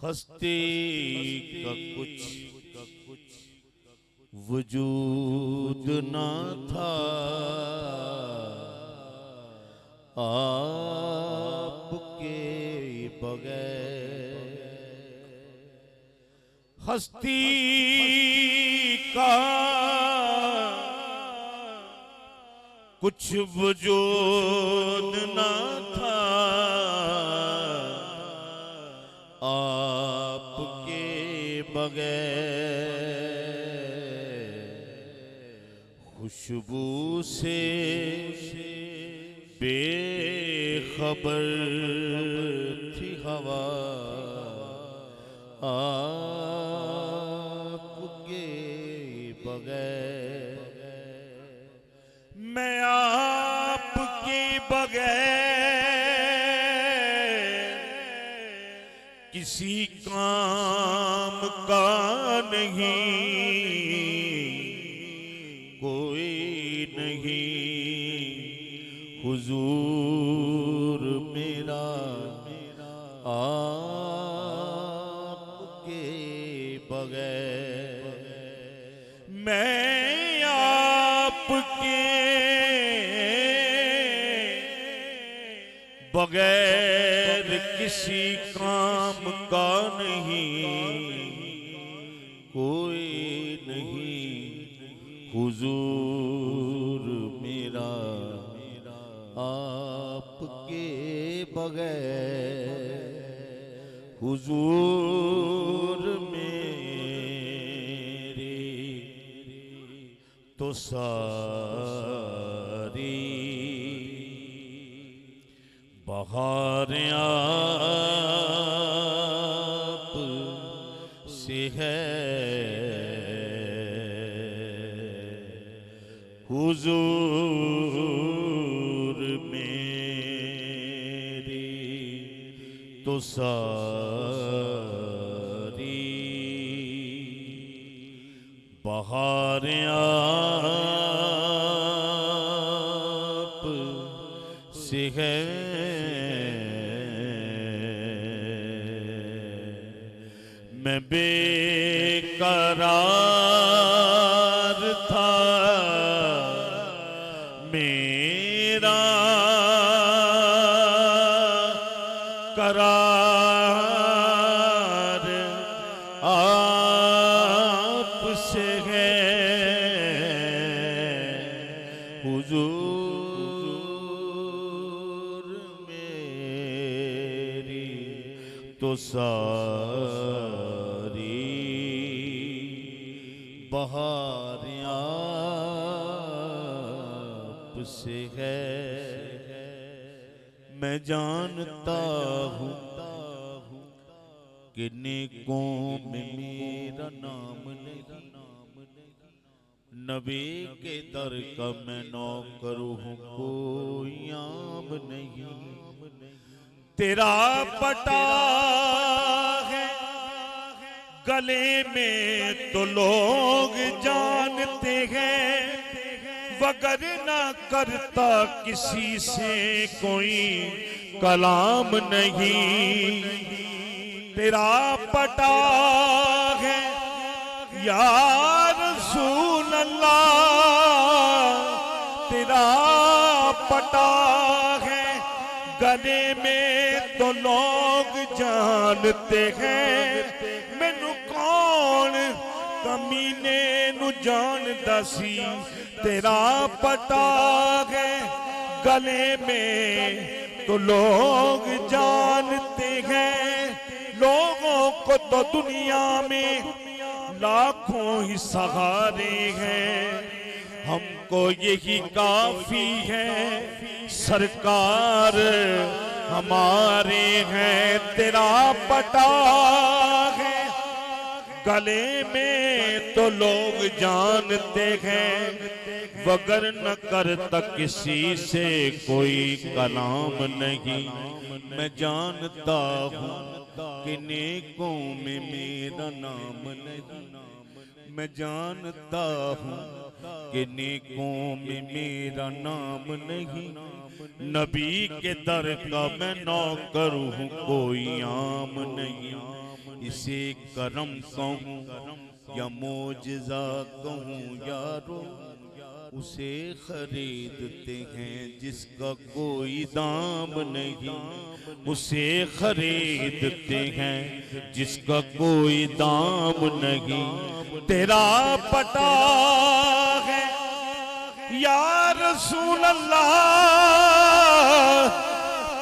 हस्ती का कुछ वजूद ना था, आपके बगैर। हस्ती का कुछ वजूद ना था, आपके बगैर। खुशबू से बेखबर थी हवा, आपके बगैर। मैं आपके बगैर किसी काम का नहीं, कोई नहीं हुजूर मेरा, आपके बगैर। मैं आपके बगैर किसी काम का नहीं, कोई नहीं हुजूर मेरा, आपके बगैर। हुजूर मेरे तो सारी बहारें आप से है, हुजूर मेरी तो सारी बहारें आप से है। मैं बेकरार था, मेरा करार आपसे है, हुजूर मेरी तो सारी बहारें आपसे है। मैं जानता हूँ कि नेकों में मेरा नाम नहीं, नबी के दर का मैं नौकर हूँ, कोई आम नहीं। तेरा पटा है गले में तो लोग जानते हैं, वगर ना करता किसी से कोई कलाम नहीं। तेरा पटा है या रसूल अल्लाह, तेरा पटा है गले में तो लोग जानते हैं। मैनू कौन कमीने नू जानदा सी, तेरा पता है गले में तो लोग जानते हैं। लोगों को तो दुनिया में लाखों ही सहारे हैं, हमको यही काफी है, सरकार हमारे हैं। तेरा पटा है, गले में तो लोग जानते हैं, वगर न करता किसी से कोई कलाम नहीं। मैं जानता हूँ कि नेकों में मेरा नाम नहीं, मैं जानता हूँ कि नेकों में मेरा नाम नहीं। नबी के दर का मैं नौकर हूँ, कोई आम नहीं। इसे करम कहूँ या मोजज़ा कहूँ यारो, उसे खरीदते हैं जिसका कोई दाम नहीं, उसे खरीदते हैं जिसका कोई दाम नहीं। तेरा पता है या रसूल अल्लाह,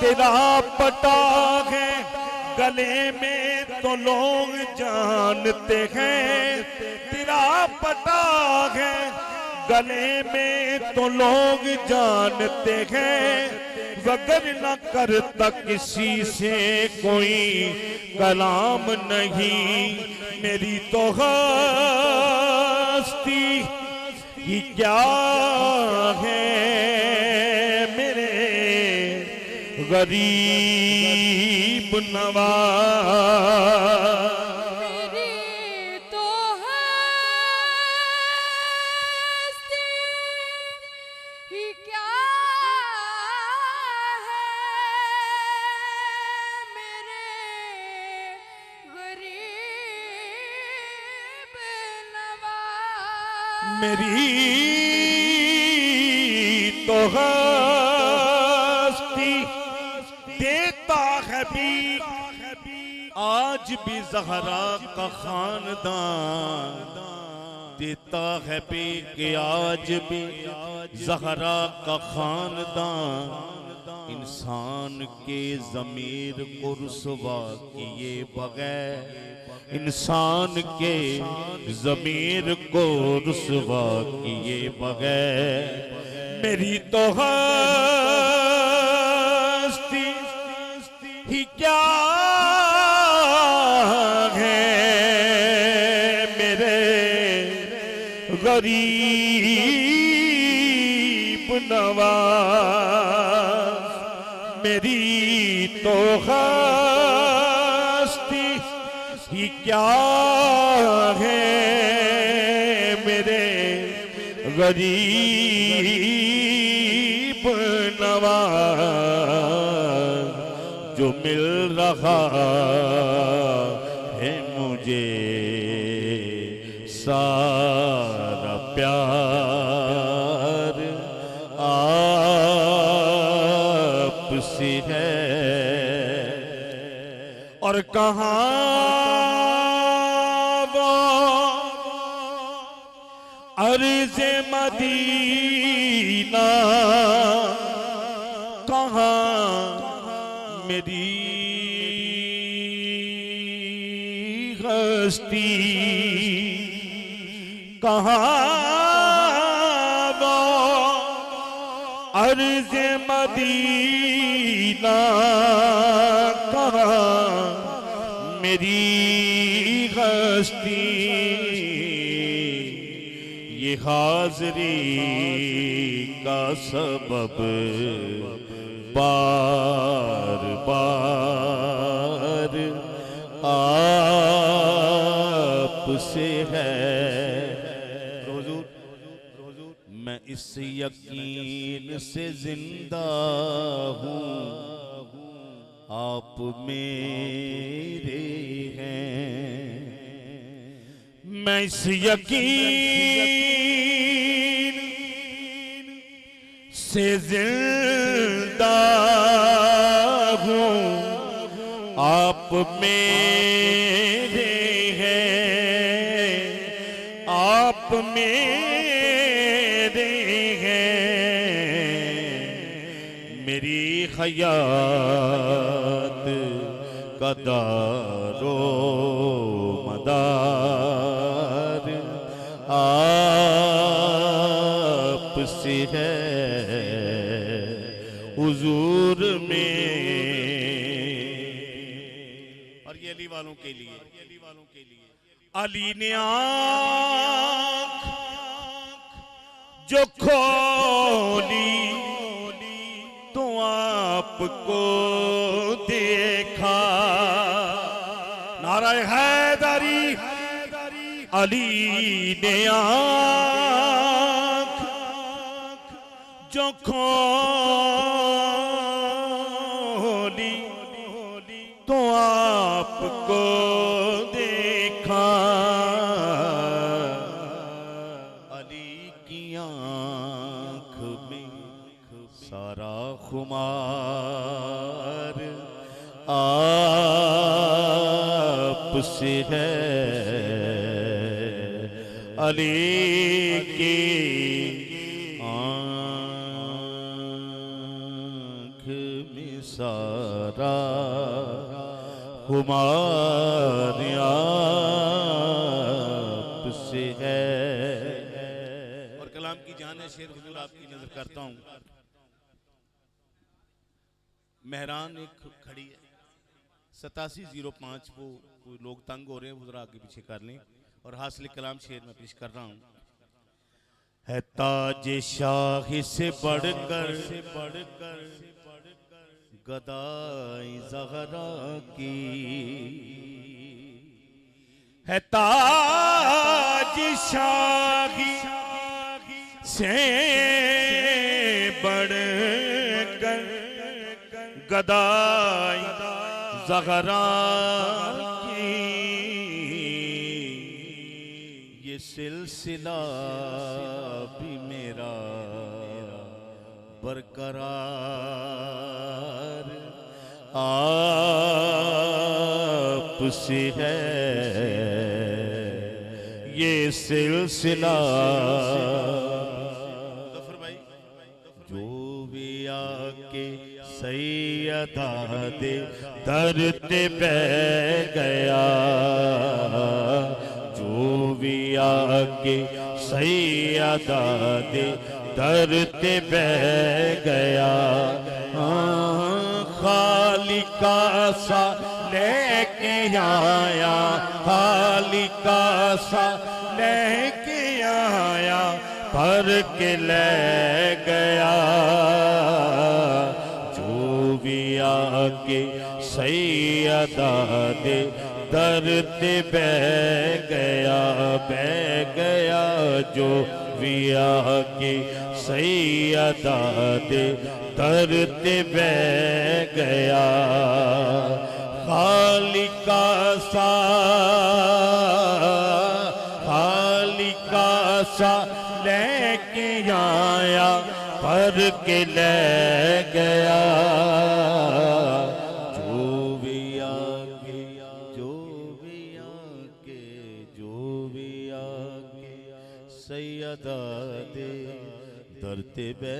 तेरा पता है, गले में तो लोग जानते हैं। तेरा पता है, गले में तो लोग जानते हैं, वगर न करता किसी से कोई कलाम नहीं। मेरी तो हस्ती ही क्या है मेरे गरीब नवाज। मेरी तो हस्ती देता है भी आज भी ज़हरा का खानदान, देता है भी कि आज भी ज़हरा का खानदान। इंसान के ज़मीर को रुसवा किए बगैर, इंसान के ज़मीर को रुसवा किए बगैर, मेरी तो हस्ती ही क्या है मेरे गरीब नवाज। मेरी तो हस्ती ही क्या है मेरे गरीब नवाज, जो मिल रहा है मुझे सारा प्यार आपसे है। और कहाँ अर्ज़े मदीना, कहाँ मेरी हस्ती, कहाँ वो अर्ज़े मदीना, कहाँ मेरी हस्ती। ये हाज़री का सबब बार बार आपसे है। मैं इस यकीन से जिंदा हूँ, आप मेरे हैं। मैं इस यकीन से जिंदा हूँ, आप मेरे हैं, आप मेरे हैं। मेरी हयात का दारो मदार आपसे है। हुजूर में ये अली वालों के लिए। अली ने आँख जो खोली तो आपको देखा। नारा हैदरी। अली ने आँख जो खोली तो आपको देखा। अली की आँख में सारा खुमार आपसे है। अली की आँख में सारा खुमार आपसे है। और कलाम की जान है शेर हुजूर आपकी नजर करता हूँ। मेहरान एक खड़ी है 8705। वो लोग तंग हो रहे हैं, वो जरा आगे पीछे कर लें। और हासिल कलाम शेर में पेश कर रहा हूँ। है ताज शाह से बढ़कर गदाई ज़हरा की। है ताज शाह से बढ़कर गदाई ज़हरा की। ये सिलसिला भी मेरा बरकरार आपसे है। ये सिलसिला जो भी आके सैयदा दे दर पे बह गया। जो भी आके सैयदा दे दर पे बह गया। खालिका सा लेके आया, खालिका सा लेके आया, भर के ले गया। जो भी आके सैयदा दे दर पे बह गया। जो भी आके सैयदा दे दर पे बह गया। खालिका सा लेके आया, भर के ले गया। जो भी आके सैयदा दे दर पे बह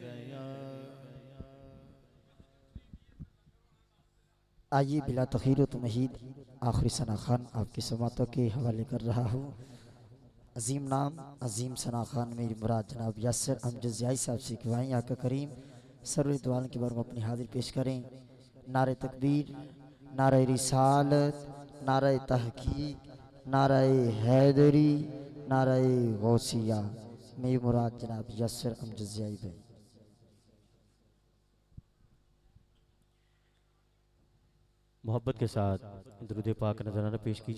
गया। आइए बिला तखीर तमहीद आखिरी सना खान आपकी समातों के हवाले कर रहा हूँ। अजीम नाम अजीम सना खान मेरी मुराद जनाब यासर अमजद ज़ियाई साहब से कहवाएँ आका करीम सर्व दुआन के बारे में अपनी हाजिर पेश करें। नारे तकबीर, नारे रिसालत, नारे तहकीक, नारे हैदरी, नारे गौसिया। मेरी मुराद जनाब यासर अमजद ज़ियाई भाई। मोहब्बत के साथ दुरूद पाक नजराना पेश कीजिए।